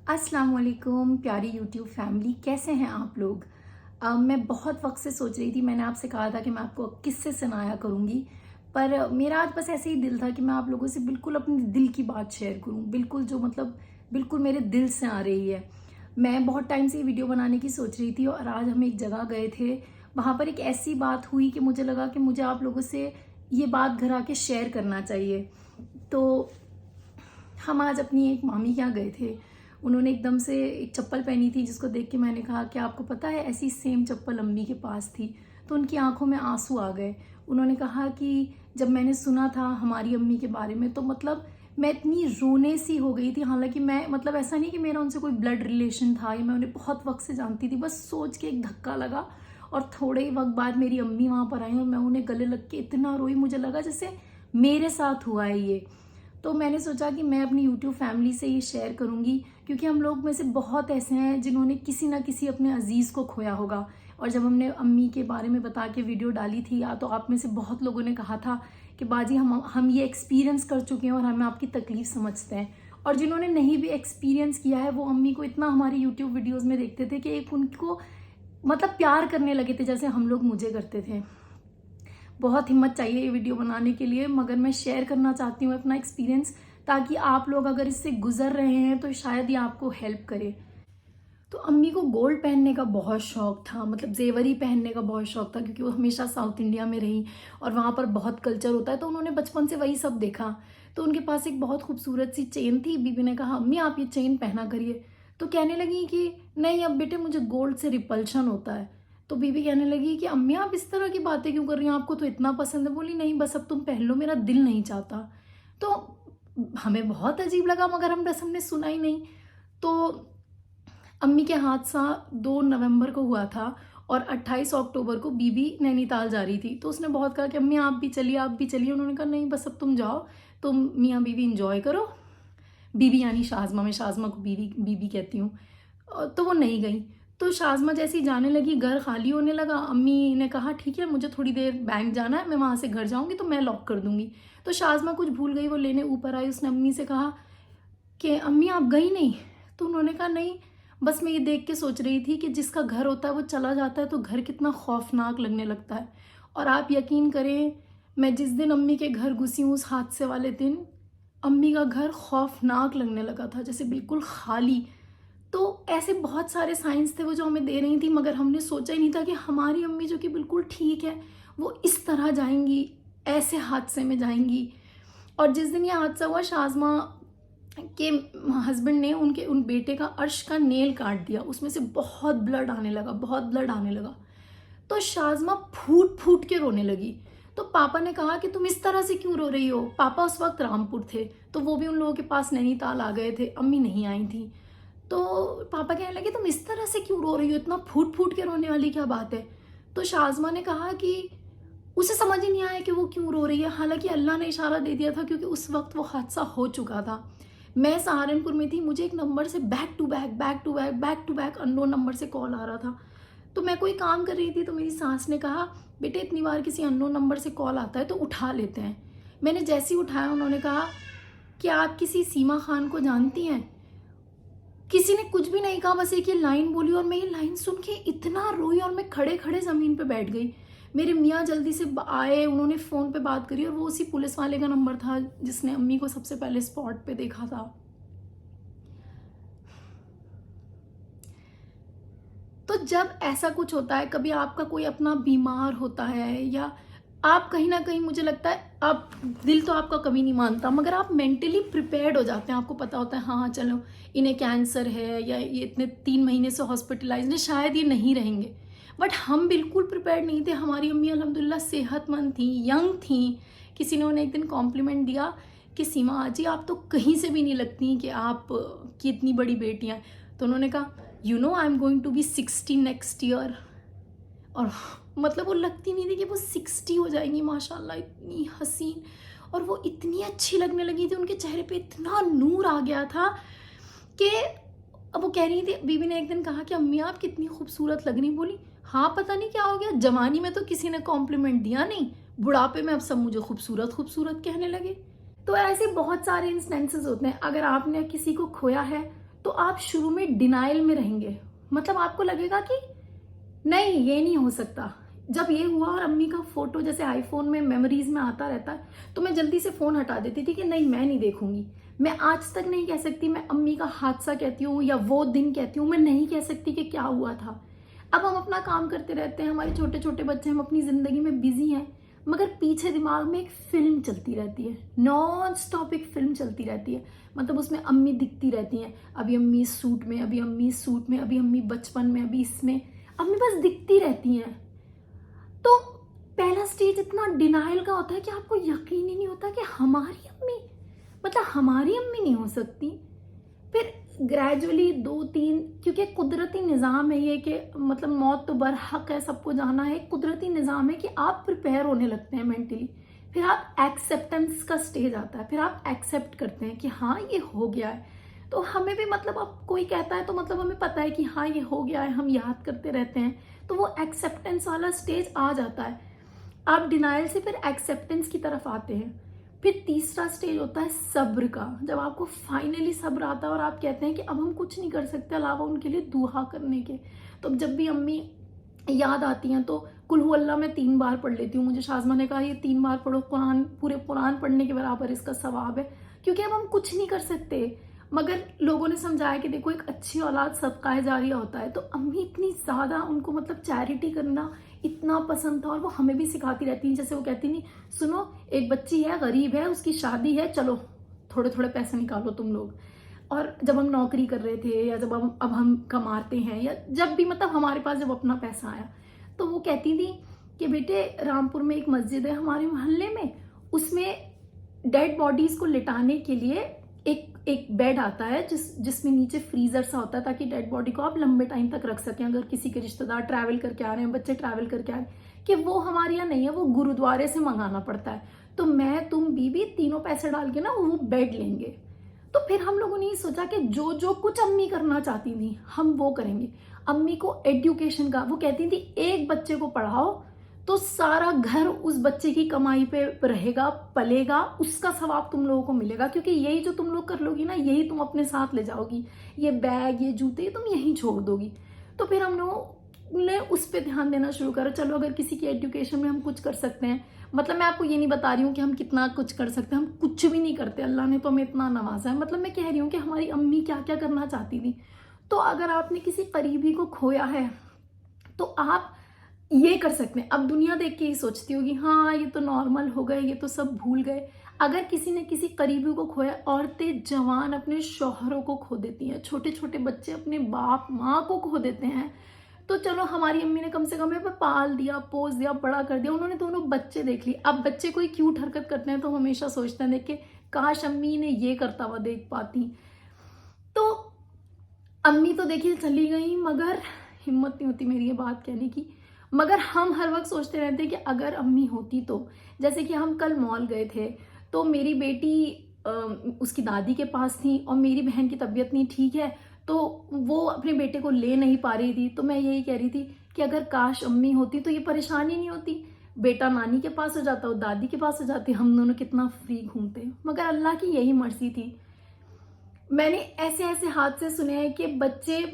अस्सलाम वालेकुम प्यारी यूट्यूब फैमिली, कैसे हैं आप लोग। मैं बहुत वक्त से सोच रही थी, मैंने आपसे कहा था कि मैं आपको किस्से सुनाया करूँगी, पर मेरा आज बस ऐसे ही दिल था कि मैं आप लोगों से बिल्कुल अपने दिल की बात शेयर करूँ, बिल्कुल जो मतलब बिल्कुल मेरे दिल से आ रही है। मैं बहुत टाइम से ये वीडियो बनाने की सोच रही थी और आज हम एक जगह गए थे। वहाँ पर एक ऐसी बात हुई कि मुझे लगा कि मुझे आप लोगों से ये बात घर आके शेयर करना चाहिए। तो हम आज अपनी एक मामी के यहाँ गए थे। उन्होंने एकदम से एक चप्पल पहनी थी जिसको देख के मैंने कहा कि आपको पता है ऐसी सेम चप्पल अम्मी के पास थी। तो उनकी आंखों में आंसू आ गए। उन्होंने कहा कि जब मैंने सुना था हमारी अम्मी के बारे में तो मतलब मैं इतनी रोने सी हो गई थी। हालांकि मैं मतलब ऐसा नहीं कि मेरा उनसे कोई ब्लड रिलेशन था या मैं उन्हें बहुत वक्त से जानती थी, बस सोच के एक धक्का लगा। और थोड़े ही वक्त बाद मेरी अम्मी वहाँ पर आई और मैं उन्हें गले लग के इतना रोई, मुझे लगा जैसे मेरे साथ हुआ है ये। तो मैंने सोचा कि मैं अपनी यूट्यूब फैमिली से ये शेयर करूंगी, क्योंकि हम लोग में से बहुत ऐसे हैं जिन्होंने किसी ना किसी अपने अजीज़ को खोया होगा। और जब हमने अम्मी के बारे में बता के वीडियो डाली थी, या तो आप में से बहुत लोगों ने कहा था कि बाजी हम ये एक्सपीरियंस कर चुके हैं और हमें आपकी तकलीफ समझते हैं। और जिन्होंने नहीं भी एक्सपीरियंस किया है वो अम्मी को इतना हमारी यूट्यूब वीडियोज़ में देखते थे कि एक उनको मतलब प्यार करने लगे थे जैसे हम लोग मुझे करते थे। बहुत हिम्मत चाहिए ये वीडियो बनाने के लिए, मगर मैं शेयर करना चाहती हूँ अपना एक्सपीरियंस, ताकि आप लोग अगर इससे गुजर रहे हैं तो शायद ये आपको हेल्प करे। तो अम्मी को गोल्ड पहनने का बहुत शौक था, मतलब जेवरी पहनने का बहुत शौक था, क्योंकि वो हमेशा साउथ इंडिया में रही और वहाँ पर बहुत कल्चर होता है, तो उन्होंने बचपन से वही सब देखा। तो उनके पास एक बहुत खूबसूरत सी चेन थी। बीबी ने कहा अम्मी आप ये चेन पहना करिए। तो कहने लगी कि नहीं अब बेटे मुझे गोल्ड से रिपल्शन होता है। तो बीबी कहने लगी कि अम्मी आप इस तरह की बातें क्यों कर रही हैं, आपको तो इतना पसंद है। बोली नहीं बस अब तुम पहन लो, मेरा दिल नहीं चाहता। तो हमें बहुत अजीब लगा, मगर हम बस हमने सुना ही नहीं। तो अम्मी के हादसा 2 नवंबर को हुआ था और 28 अक्टूबर को बीबी नैनीताल जा रही थी। तो उसने बहुत कहा कि अम्मी आप भी चलिए आप भी चलिए। उन्होंने कहा नहीं बस अब तुम जाओ, तुम मियाँ बीवी इंजॉय करो। बीबी यानी शाज़मा, मैं शाज़मा को बीबी बीबी कहती हूँ। तो वो नहीं गई। तो शाज़मा जैसी जाने लगी घर खाली होने लगा। अम्मी ने कहा ठीक है मुझे थोड़ी देर बैंक जाना है, मैं वहाँ से घर जाऊँगी तो मैं लॉक कर दूँगी। तो शाज़मा कुछ भूल गई, वो लेने ऊपर आई। उसने अम्मी से कहा कि अम्मी आप गई नहीं। तो उन्होंने कहा नहीं बस मैं ये देख के सोच रही थी कि जिसका घर होता है वो चला जाता है तो घर कितना खौफनाक लगने लगता है। और आप यकीन करें मैं जिस दिन अम्मी के घर घुसी हूँ उस हादसे वाले दिन अम्मी का घर खौफनाक लगने लगा था, जैसे बिल्कुल खाली। तो ऐसे बहुत सारे साइंस थे वो जो हमें दे रही थी, मगर हमने सोचा ही नहीं था कि हमारी अम्मी जो कि बिल्कुल ठीक है वो इस तरह जाएंगी, ऐसे हादसे में जाएंगी। और जिस दिन ये हादसा हुआ शाज़मा के हस्बैंड ने उनके उन बेटे का अर्श का नेल काट दिया, उसमें से बहुत ब्लड आने लगा, बहुत ब्लड आने लगा। तो शाज़मा फूट फूट के रोने लगी। तो पापा ने कहा कि तुम इस तरह से क्यों रो रही हो। पापा उस वक्त रामपुर थे, तो वो भी उन लोगों के पास नैनीताल आ गए थे, अम्मी नहीं आई थी। तो पापा कहने लगे तुम इस तरह से क्यों रो रही हो, इतना फूट फूट के रोने वाली क्या बात है। तो शाज़मा ने कहा कि उसे समझ ही नहीं आया कि वो क्यों रो रही है। हालांकि अल्लाह ने इशारा दे दिया था, क्योंकि उस वक्त वो हादसा हो चुका था। मैं सहारनपुर में थी, मुझे एक नंबर से back to back back to back back to back unknown number से कॉल आ रहा था। तो मैं कोई काम कर रही थी, तो मेरी सास ने कहा बेटे इतनी बार किसी अननोन नंबर से कॉल आता है तो उठा लेते हैं। मैंने जैसे ही उठाया उन्होंने कहा कि आप किसी सीमा खान को जानती हैं। किसी ने कुछ भी नहीं कहा, बस एक ये लाइन बोली और मैं ये लाइन सुन के इतना रोई और मैं खड़े खड़े ज़मीन पे बैठ गई। मेरे मियाँ जल्दी से आए, उन्होंने फ़ोन पे बात करी और वो उसी पुलिस वाले का नंबर था जिसने अम्मी को सबसे पहले स्पॉट पे देखा था। तो जब ऐसा कुछ होता है, कभी आपका कोई अपना बीमार होता है या आप कहीं ना कहीं, मुझे लगता है आप दिल तो आपका कभी नहीं मानता, मगर आप मेंटली प्रिपेयर्ड हो जाते हैं। आपको पता होता है हाँ हाँ चलो इन्हें कैंसर है या ये इतने 3 महीने से हॉस्पिटलाइज है, शायद ये नहीं रहेंगे। बट हम बिल्कुल प्रिपेयर्ड नहीं थे। हमारी अम्मी अल्हम्दुलिल्लाह सेहतमंद थी, यंग थी। किसी ने उन्हें एक दिन कॉम्प्लीमेंट दिया कि सीमा आजी आप तो कहीं से भी नहीं लगती कि आप की इतनी बड़ी बेटियां। तो उन्होंने कहा you know I am going to be 60 next year. और मतलब वो लगती नहीं थी कि वो 60 हो जाएंगी, माशाल्लाह इतनी हसीन। और वो इतनी अच्छी लगने लगी थी, उनके चेहरे पे इतना नूर आ गया था कि अब वो कह रही थी। बीबी ने एक दिन कहा कि अम्मी आप कितनी खूबसूरत लग रही। बोली हाँ पता नहीं क्या हो गया, जवानी में तो किसी ने कॉम्प्लीमेंट दिया नहीं, बुढ़ापे में अब सब मुझे खूबसूरत खूबसूरत कहने लगे। तो ऐसे बहुत सारे इंस्टेंसेस होते हैं। अगर आपने किसी को खोया है तो आप शुरू में डिनाइल में रहेंगे, मतलब आपको लगेगा कि नहीं ये नहीं हो सकता। जब ये हुआ और अम्मी का फोटो जैसे आईफोन में मेमोरीज में आता रहता है, तो मैं जल्दी से फोन हटा देती थी कि नहीं मैं नहीं देखूंगी। मैं आज तक नहीं कह सकती मैं अम्मी का हादसा कहती हूँ या वो दिन कहती हूँ, मैं नहीं कह सकती कि क्या हुआ था। अब हम अपना काम करते रहते हैं, हमारे छोटे छोटे बच्चे, हम अपनी जिंदगी में बिजी हैं, मगर पीछे दिमाग में एक फिल्म चलती रहती है, नॉन स्टॉप एक फिल्म चलती रहती है। मतलब उसमें अम्मी दिखती रहती हैं, अभी अम्मी इस सूट में, अभी अम्मी इस सूट में, अभी अम्मी बचपन में, अभी इसमें, अम्मी बस दिखती रहती हैं। तो पहला स्टेज इतना डिनाइल का होता है कि आपको यकीन ही नहीं होता कि हमारी अम्मी, मतलब हमारी अम्मी नहीं हो सकती। फिर ग्रेजुअली 2-3, क्योंकि कुदरती निज़ाम है ये कि मतलब मौत तो बरहक है, सबको जाना है, कुदरती निज़ाम है कि आप प्रिपेयर होने लगते हैं मेंटली। फिर आप एक्सेप्टेंस का स्टेज आता है, फिर आप एक्सेप्ट करते हैं कि हाँ ये हो गया है। तो हमें भी मतलब अब कोई कहता है तो मतलब हमें पता है कि हाँ ये हो गया है, हम याद करते रहते हैं, तो वो एक्सेप्टेंस वाला स्टेज आ जाता है। आप डिनाइल से फिर एक्सेप्टेंस की तरफ आते हैं। फिर तीसरा स्टेज होता है सब्र का, जब आपको फाइनली सब्र आता है और आप कहते हैं कि अब हम कुछ नहीं कर सकते अलावा उनके लिए दुआ करने के। तो जब भी अम्मी याद आती हैं तो कुल हु अल्लाह मैं 3 बार पढ़ लेती हूँ। मुझे शाज़मा ने कहा ये 3 बार पढ़ो, कुरान पूरे कुरान पढ़ने के बराबर इसका सवाब है, क्योंकि अब हम कुछ नहीं कर सकते। मगर लोगों ने समझाया कि देखो एक अच्छी औलाद सदका जारिया होता है। तो अम्मी इतनी ज़्यादा, उनको मतलब चैरिटी करना इतना पसंद था और वो हमें भी सिखाती रहती हैं। जैसे वो कहती नहीं, सुनो एक बच्ची है, गरीब है, उसकी शादी है, चलो थोड़े थोड़े पैसे निकालो तुम लोग। और जब हम नौकरी कर रहे थे या जब हम कमाते हैं या जब भी मतलब हमारे पास जब अपना पैसा आया, तो वो कहती थी कि बेटे रामपुर में एक मस्जिद है हमारे मोहल्ले में, उसमें डेड बॉडीज को लिटाने के लिए एक बेड आता है जिसमें नीचे फ्रीजर सा होता है, ताकि डेड बॉडी को आप लंबे टाइम तक रख सकें। अगर किसी के रिश्तेदार ट्रैवल करके आ रहे हैं, बच्चे ट्रैवल करके आ रहे हैं, कि वो हमारे यहाँ नहीं है, वो गुरुद्वारे से मंगाना पड़ता है। तो मैं तुम बीबी तीनों पैसे डाल के ना वो बेड लेंगे। तो फिर हम लोगों ने ये सोचा कि जो जो कुछ अम्मी करना चाहती थी हम वो करेंगे। अम्मी को एजुकेशन का, वो कहती थी एक बच्चे को पढ़ाओ तो सारा घर उस बच्चे की कमाई पे रहेगा, पलेगा, उसका सवाब तुम लोगों को मिलेगा, क्योंकि यही जो तुम लोग कर लोगी ना यही तुम अपने साथ ले जाओगी, ये बैग ये जूते तुम यहीं छोड़ दोगी। तो फिर हम लोगों ने उस पर ध्यान देना शुरू करा, चलो अगर किसी की एजुकेशन में हम कुछ कर सकते हैं। मतलब मैं आपको ये नहीं बता रही हूँ कि हम कितना कुछ कर सकते हैं, हम कुछ भी नहीं करते, अल्लाह ने तो हमें इतना नवाजा है। मतलब मैं कह रही हूँ कि हमारी अम्मी क्या क्या करना चाहती थी। तो अगर आपने किसी करीबी को खोया है तो आप ये कर सकते हैं। अब दुनिया देख के ही सोचती होगी हाँ ये तो नॉर्मल हो गए, ये तो सब भूल गए। अगर किसी ने किसी करीबी को खोया, औरतें जवान अपने शौहरों को खो देती हैं, छोटे छोटे बच्चे अपने बाप माँ को खो देते हैं। तो चलो हमारी अम्मी ने कम से कम हमें पाल दिया, पोस दिया, बड़ा कर दिया, उन्होंने दोनों बच्चे देख लिए। अब बच्चे कोई क्यूट हरकत करते हैं तो हम हमेशा सोचते हैं देख के काश अम्मी ने ये करता हुआ देख पाती। तो अम्मी तो देखिए चली गई, मगर हिम्मत नहीं होती मेरी ये बात कहने की। मगर हम हर वक्त सोचते रहते हैं कि अगर अम्मी होती तो। जैसे कि हम कल मॉल गए थे तो मेरी बेटी उसकी दादी के पास थी और मेरी बहन की तबीयत नहीं ठीक है, तो वो अपने बेटे को ले नहीं पा रही थी। तो मैं यही कह रही थी कि अगर काश अम्मी होती तो ये परेशानी नहीं होती, बेटा नानी के पास हो जाता, वो दादी के पास हो जाती, हम दोनों कितना फ्री घूमते। मगर अल्लाह की यही मर्जी थी। मैंने ऐसे ऐसे हादसे सुने हैं कि बच्चे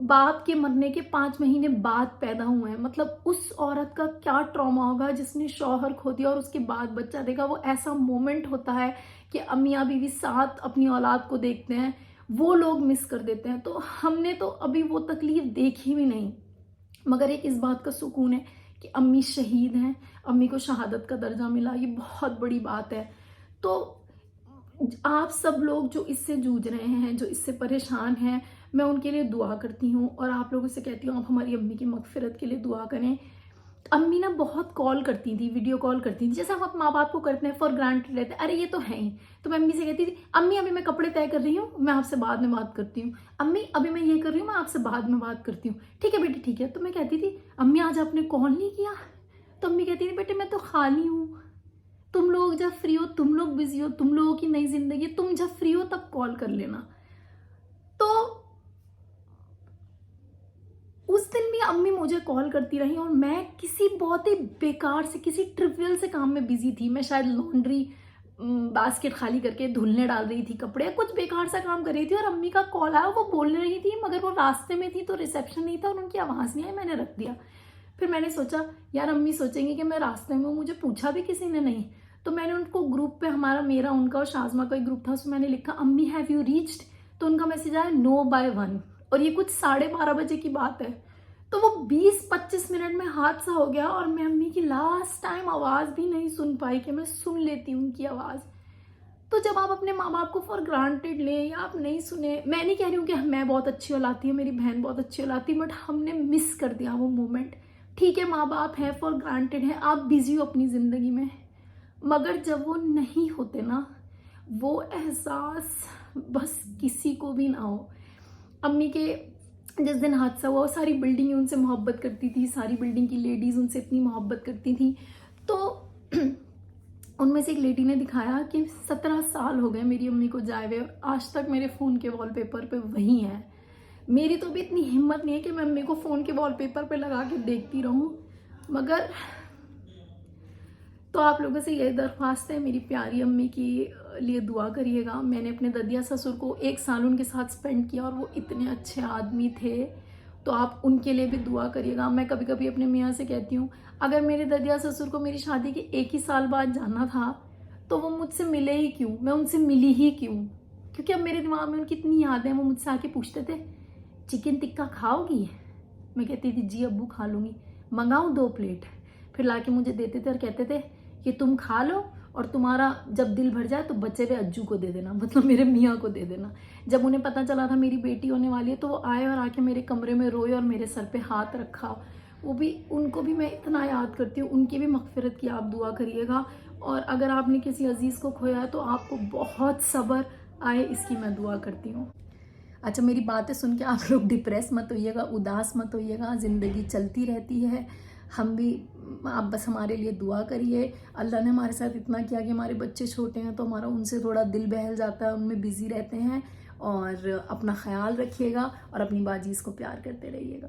बाप के मरने के 5 महीने बाद पैदा हुए हैं। मतलब उस औरत का क्या ट्रॉमा होगा जिसने शौहर खो दिया और उसके बाद बच्चा देखा। वो ऐसा मोमेंट होता है कि अम्मियाँ बीवी साथ अपनी औलाद को देखते हैं, वो लोग मिस कर देते हैं। तो हमने तो अभी वो तकलीफ देखी भी नहीं, मगर एक इस बात का सुकून है कि अम्मी शहीद हैं, अम्मी को शहादत का दर्जा मिला, ये बहुत बड़ी बात है। तो आप सब लोग जो इससे जूझ रहे हैं, जो इससे परेशान हैं, मैं उनके लिए दुआ करती हूँ और आप लोगों से कहती हूँ आप हमारी अम्मी की मगफिरत के लिए दुआ करें। अम्मी ना बहुत कॉल करती थी, वीडियो कॉल करती थी, जैसे हम अपने माँ बाप को करते हैं, फॉर ग्रांटेड लेते हैं, अरे ये तो है ही। तो मैं अम्मी से कहती थी अम्मी अभी मैं कपड़े तय कर रही हूँ, मैं आपसे बाद में बात करती हूँ। अम्मी अभी मैं ये कर रही हूँ, मैं आपसे बाद में बात करती हूँ। ठीक है बेटी ठीक है। तो मैं कहती थी अम्मी आज आपने कॉल नहीं किया? तो अम्मी कहती थी बेटे मैं तो खाली हूँ, तुम लोग जब फ्री हो, तुम लोग बिजी हो, तुम लोगों की नई जिंदगी, तुम जब फ्री हो तब कॉल कर लेना। तो उस दिन भी अम्मी मुझे कॉल करती रही और मैं किसी बहुत ही बेकार से, किसी ट्रिवियल से काम में बिजी थी। मैं शायद लॉन्ड्री बास्केट खाली करके धुलने डाल रही थी कपड़े, कुछ बेकार सा काम कर रही थी और अम्मी का कॉल आया। वो बोल रही थी मगर वो रास्ते में थी तो रिसेप्शन नहीं था और उनकी आवाज़ नहीं आई, मैंने रख दिया। फिर मैंने सोचा यार अम्मी सोचेंगी कि मैं रास्ते में हूँ, मुझे पूछा भी किसी ने नहीं। तो मैंने उनको ग्रुप पे, हमारा मेरा उनका और शाज़मा का एक ग्रुप था, उसमें मैंने लिखा अम्मी हैव यू रीच्ड, तो उनका मैसेज आया नो बाय 1, और ये कुछ 12:30 बजे की बात है। तो वो 20-25 मिनट में हादसा हो गया और मैं अम्मी की लास्ट टाइम आवाज़ भी नहीं सुन पाई कि मैं सुन लेती उनकी आवाज़। तो जब आप अपने माँ बाप को फॉर ग्रांटेड लें या आप नहीं सुने, मैं नहीं कह रही हूँ कि मैं बहुत अच्छी औलाद थी, मेरी बहन बहुत अच्छी औलाद थी, बट हमने मिस कर दिया वो मोमेंट। ठीक है, माँ बाप हैं, फॉर ग्रांटेड है, आप बिजी हो अपनी ज़िंदगी में, मगर जब वो नहीं होते ना, वो एहसास बस किसी को भी ना हो। अम्मी के जिस दिन हादसा हुआ, वो सारी बिल्डिंग उनसे मोहब्बत करती थी, सारी बिल्डिंग की लेडीज़ उनसे इतनी मोहब्बत करती थी। तो उनमें से एक लेडी ने दिखाया कि 17 साल हो गए मेरी अम्मी को जाए हुए और आज तक मेरे फ़ोन के वॉलपेपर पे वही है। मेरी तो भी इतनी हिम्मत नहीं है कि मैं अम्मी को फ़ोन के वॉलपेपर पे लगा के देखती रहूं, मगर तो आप लोगों से यही दरख्वास्त है, मेरी प्यारी अम्मी की लिए दुआ करिएगा। मैंने अपने ददिया ससुर को 1 साल उनके साथ स्पेंड किया और वो इतने अच्छे आदमी थे, तो आप उनके लिए भी दुआ करिएगा। मैं कभी कभी अपने मियाँ से कहती हूँ अगर मेरे ददिया ससुर को मेरी शादी के 1 ही साल बाद जाना था तो वो मुझसे मिले ही क्यों, मैं उनसे मिली ही क्यों? क्योंकि अब मेरे दिमाग में उनकी इतनी यादें हैं। वो मुझसे आके पूछते थे चिकन टिक्का खाओगी? मैं कहती थी जी अब्बू खा लूँगी। मंगाऊँ 2 प्लेट? फिर ला के मुझे देते थे और कहते थे कि तुम खा लो और तुम्हारा जब दिल भर जाए तो बचे हुए अज्जू को दे देना, मतलब मेरे मियाँ को दे देना। जब उन्हें पता चला था मेरी बेटी होने वाली है तो वो आए और आके मेरे कमरे में रोए और मेरे सर पे हाथ रखा। वो भी, उनको भी मैं इतना याद करती हूँ, उनकी भी मग़फ़िरत की आप दुआ करिएगा। और अगर आपने किसी अजीज़ को खोया है तो आपको बहुत सब्र आए, इसकी मैं दुआ करती हूँ। अच्छा, मेरी बातें सुन के आप लोग डिप्रेस मत होइएगा, उदास मत होइएगा, ज़िंदगी चलती रहती है। हम भी, आप बस हमारे लिए दुआ करिए। अल्लाह ने हमारे साथ इतना किया कि हमारे बच्चे छोटे हैं तो हमारा उनसे थोड़ा दिल बहल जाता है, उनमें बिज़ी रहते हैं। और अपना ख्याल रखिएगा और अपनी बाजीज़ को प्यार करते रहिएगा।